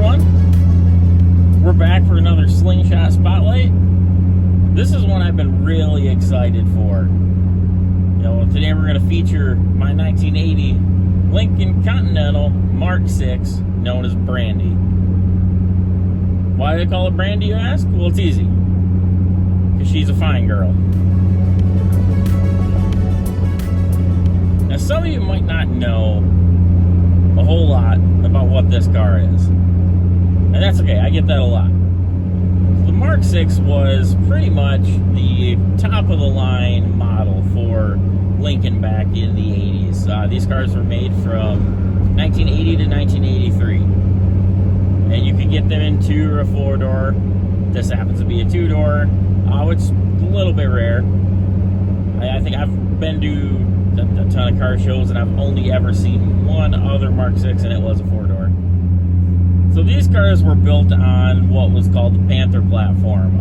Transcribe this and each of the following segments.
everyone. We're back for another Slingshot Spotlight. This is one I've been really excited for. Today we're going to feature my 1980 Lincoln Continental Mark VI, known as Brandi. Why do they call it Brandi, you ask? Well, it's easy. Because she's a fine girl. Now, some of you might not know a whole lot about what this car is. And that's okay, I get that a lot. The Mark VI was pretty much the top of the line model for Lincoln back in the 80s. These cars were made from 1980 to 1983. And you could get them in 2 or a 4-door. This happens to be a 2-door, which is a little bit rare. I think I've been to a ton of car shows and I've only ever seen one other Mark VI, and it was a 4-door. So these cars were built on what was called the Panther platform,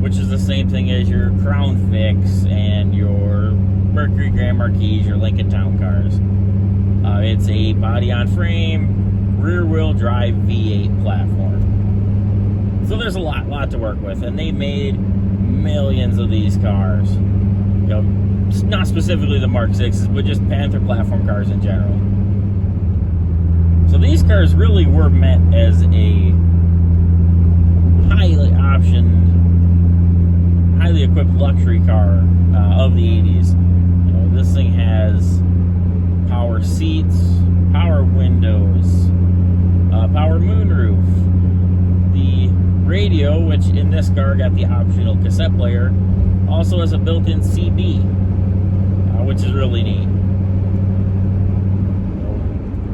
which is the same thing as your Crown Vics and your Mercury Grand Marquis, your Lincoln Town cars. It's a body-on-frame, rear-wheel drive V8 platform. So there's a lot to work with, and they made millions of these cars. Not specifically the Mark VIs, but just Panther platform cars in general. So these cars really were meant as a highly optioned, highly equipped luxury car of the 80s. This thing has power seats, power windows, power moonroof. The radio, which in this car got the optional cassette player, also has a built-in CD, which is really neat.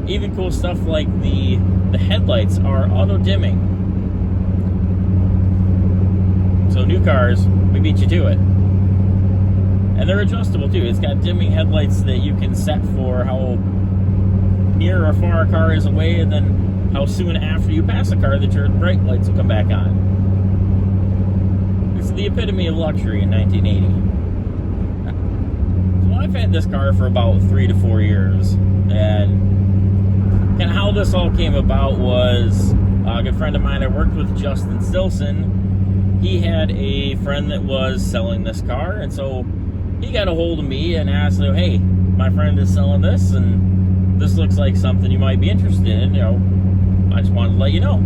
Even cool stuff like the headlights are auto-dimming. So new cars, we beat you to it. And they're adjustable too. It's got dimming headlights that you can set for how near or far a car is away, and then how soon after you pass a car that your bright lights will come back on. It's the epitome of luxury in 1980. So I've had this car for about 3 to 4 years, and how this all came about was a good friend of mine I worked with, Justin Stilson. He had a friend that was selling this car, and so he got a hold of me and asked, hey, my friend is selling this, and this looks like something you might be interested in. I just wanted to let you know.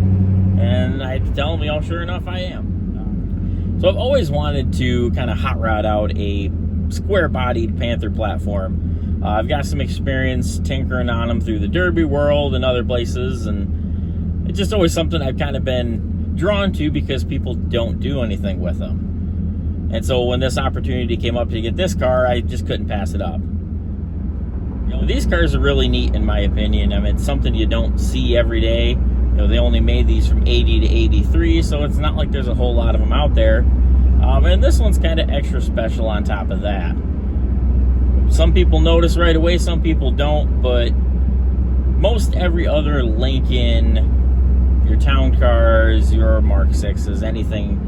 And I had to tell him, sure enough, I am. So I've always wanted to kind of hot rod out a square-bodied Panther platform. I've got some experience tinkering on them through the Derby world and other places, and it's just always something I've kind of been drawn to because people don't do anything with them. And so when this opportunity came up to get this car, I just couldn't pass it up. These cars are really neat in my opinion. I mean, it's something you don't see every day. They only made these from 80 to 83, so it's not like there's a whole lot of them out there. And this one's kind of extra special on top of that. Some people notice right away, some people don't, but most every other Lincoln, your town cars, your Mark VIs, anything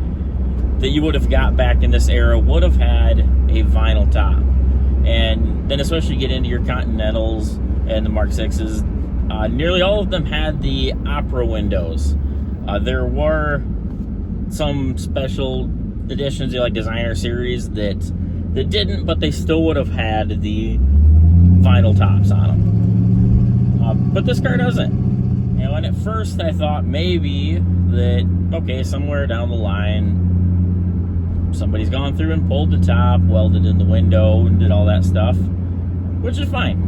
that you would have got back in this era would have had a vinyl top. And then especially get into your Continentals and the Mark VIs, nearly all of them had the opera windows. There were some special editions, like designer series, that didn't, but they still would have had the vinyl tops on them. But this car doesn't. And at first I thought maybe that, okay, somewhere down the line, somebody's gone through and pulled the top, welded in the window, and did all that stuff, which is fine.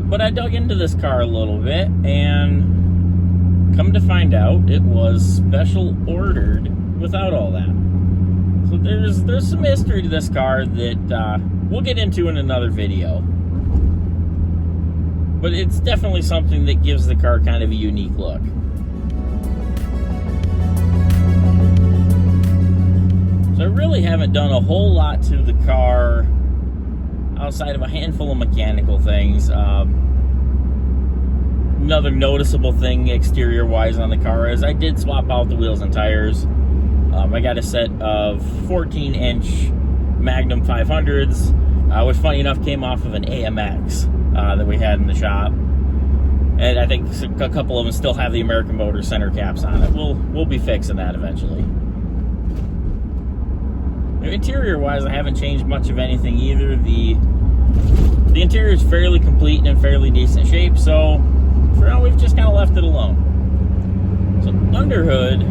But I dug into this car a little bit, and come to find out, it was special ordered without all that. So there's some history to this car that we'll get into in another video. But it's definitely something that gives the car kind of a unique look. So I really haven't done a whole lot to the car outside of a handful of mechanical things. Another noticeable thing exterior-wise on the car is I did swap out the wheels and tires. I got a set of 14-inch Magnum 500s, which funny enough came off of an AMX that we had in the shop. And I think a couple of them still have the American Motor center caps on it. We'll be fixing that eventually. Interior-wise, I haven't changed much of anything either. The interior is fairly complete and in fairly decent shape, so for now we've just kind of left it alone. So under hood,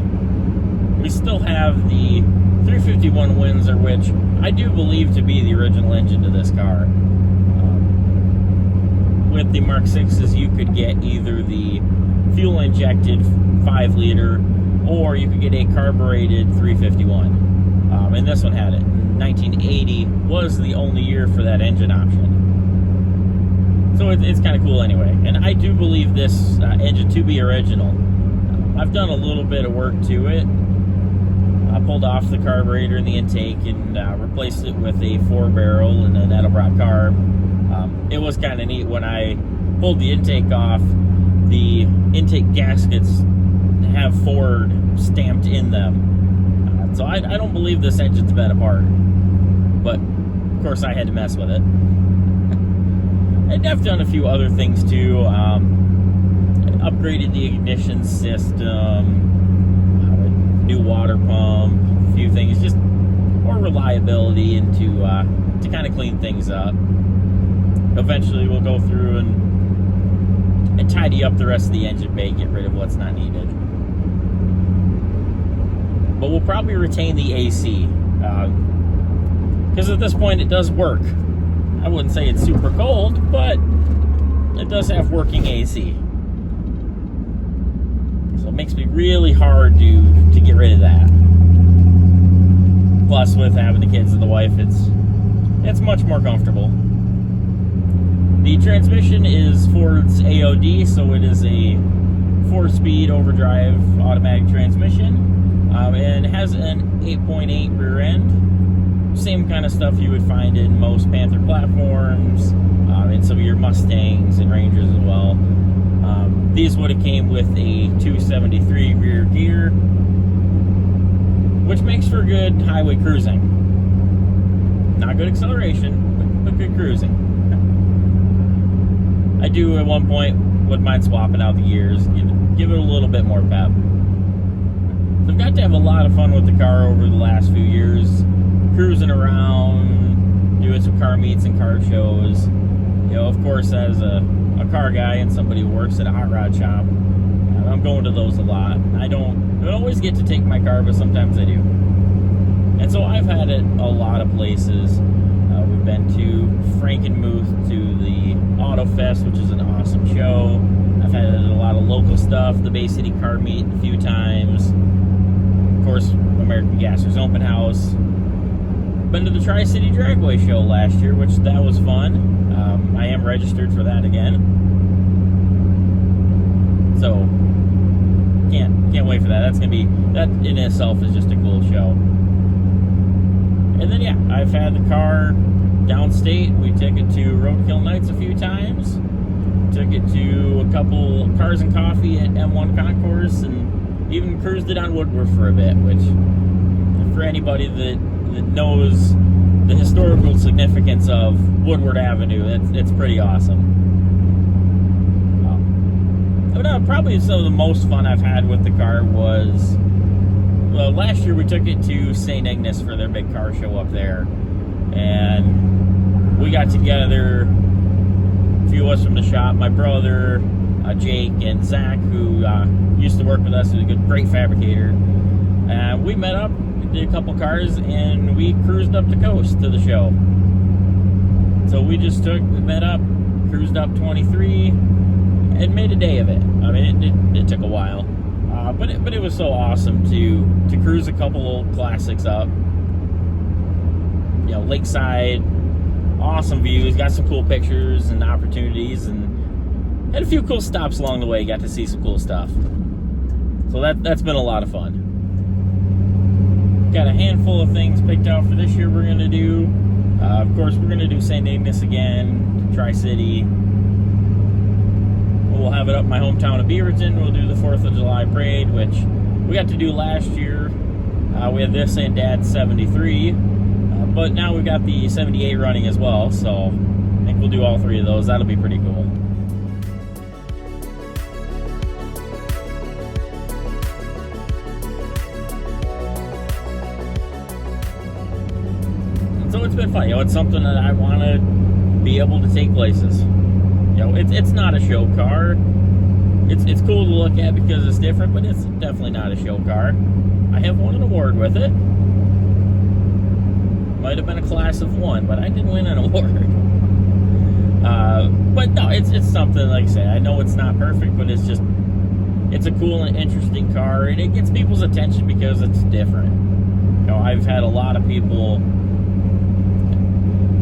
we still have the 351 Windsor, which I do believe to be the original engine to this car. With the Mark VIs, you could get either the fuel-injected 5-liter, or you could get a carbureted 351. And this one had it. 1980 was the only year for that engine option. So it's kind of cool anyway. And I do believe this engine to be original. I've done a little bit of work to it. I pulled off the carburetor and the intake and replaced it with a 4-barrel and an Edelbrock carb. It was kind of neat when I pulled the intake off. The intake gaskets have Ford stamped in them. So I don't believe this engine's been apart. But, of course, I had to mess with it. And I've done a few other things, too. Upgraded the ignition system, new water pump, a few things. Just more reliability and to kind of clean things up. Eventually, we'll go through and tidy up the rest of the engine bay, get rid of what's not needed. But we'll probably retain the AC, because at this point it does work. I wouldn't say it's super cold, but it does have working AC. So it makes me really hard to get rid of that. Plus, with having the kids and the wife, it's much more comfortable. The transmission is Ford's AOD, so it is a 4-speed overdrive automatic transmission. And it has an 8.8 rear end. Same kind of stuff you would find in most Panther platforms, in some of your Mustangs and Rangers as well. These would have came with a 273 rear gear, which makes for good highway cruising. Not good acceleration, but good cruising. I do at one point wouldn't mind swapping out the gears, give it a little bit more pep. So I've got to have a lot of fun with the car over the last few years, cruising around, doing some car meets and car shows. You know, of course, as a car guy and somebody who works at a hot rod shop, I'm going to those a lot. I don't always get to take my car, but sometimes I do. And so I've had it a lot of places. We've been to Frankenmuth, to the Auto Fest, which is an awesome show. I've had a lot of local stuff, the Bay City Car Meet a few times. Of course, American Gassers Open House. Been to the Tri-City Dragway show last year, which that was fun. I am registered for that again. So, can't wait for that. That's gonna be, that in itself is just a cool show. And then yeah, I've had the car downstate. We took it to Roadkill Nights a few times. Took it to a couple Cars and Coffee at M1 Concourse, and even cruised it on Woodward for a bit, which for anybody that knows the historical significance of Woodward Avenue, it's pretty awesome. But probably some of the most fun I've had with the car was, well, last year we took it to St. Ignace for their big car show up there, and we got together, a few of us from the shop, my brother, Jake, and Zach, who used to work with us, who's a great fabricator. We met up, did a couple cars, and we cruised up the coast to the show. So we met up, cruised up 23, and made a day of it. I mean, it took a while, but it was so awesome to cruise a couple old classics up. You know, lakeside, awesome views, got some cool pictures and opportunities, and had a few cool stops along the way. Got to see some cool stuff. So that's been a lot of fun. Got a handful of things picked out for this year we're going to do. Of course, we're going to do St. Ignace again, Tri-City. We'll have it up in my hometown of Beaverton. We'll do the 4th of July parade, which we got to do last year. We had this and Dad's 73. But now we've got the 78 running as well, so I think we'll do all three of those. That'll be pretty cool. it's been fun. It's something that I want to be able to take places. It's not a show car. It's cool to look at because it's different, but it's definitely not a show car. I have won an award with it. Might have been a class of 1, but I didn't win an award. But no, it's something, like I say, I know it's not perfect, but it's a cool and interesting car, and it gets people's attention because it's different. I've had a lot of people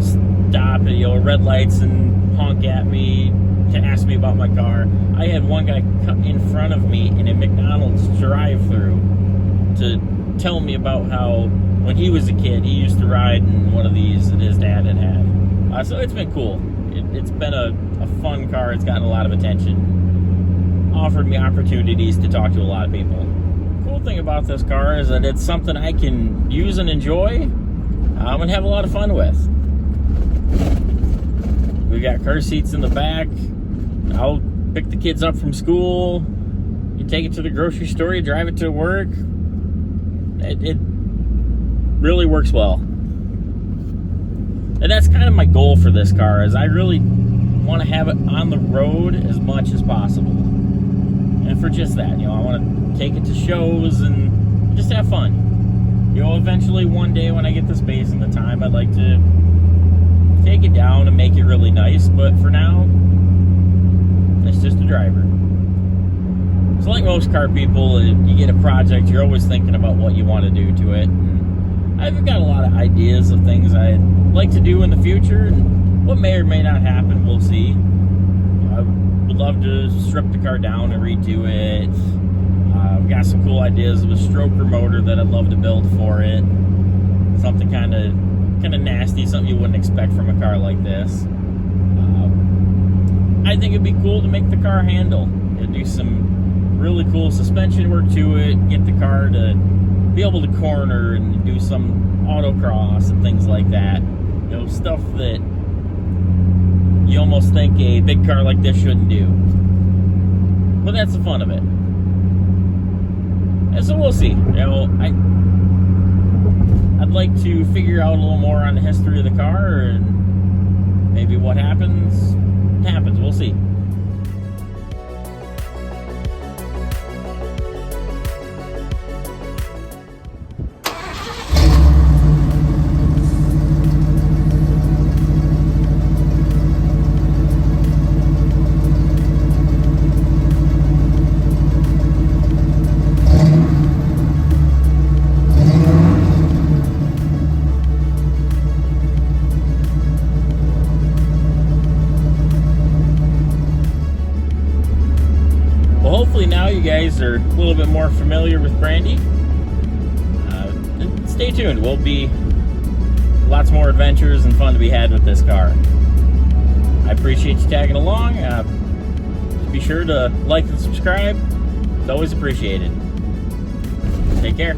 stop at red lights and honk at me to ask me about my car. I had one guy come in front of me in a McDonald's drive-thru to tell me about how when he was a kid he used to ride in one of these that his dad had. So it's been cool. It's been a fun car. It's gotten a lot of attention. Offered me opportunities to talk to a lot of people. Cool thing about this car is that it's something I can use and enjoy and have a lot of fun with. We got car seats in the back. I'll pick the kids up from school. You take it to the grocery store. You drive it to work. It really works well. And that's kind of my goal for this car, is I really want to have it on the road as much as possible. And for just that, I want to take it to shows and just have fun. Eventually one day when I get the space and the time, I'd like to take it down and make it really nice, but for now, it's just a driver. So like most car people, you get a project, you're always thinking about what you want to do to it. And I've got a lot of ideas of things I'd like to do in the future, and what may or may not happen, we'll see. I would love to strip the car down and redo it. I've got some cool ideas of a stroker motor that I'd love to build for it. Something kind of nasty, something you wouldn't expect from a car like this. I think it'd be cool to make the car handle. Do some really cool suspension work to it, get the car to be able to corner and do some autocross and things like that. Stuff that you almost think a big car like this shouldn't do. But that's the fun of it. And so we'll see. I'd like to figure out a little more on the history of the car, and maybe what happens. We'll see. Hopefully now you guys are a little bit more familiar with Brandi. Stay tuned. We'll be lots more adventures and fun to be had with this car. I appreciate you tagging along. Be sure to like and subscribe. It's always appreciated. Take care.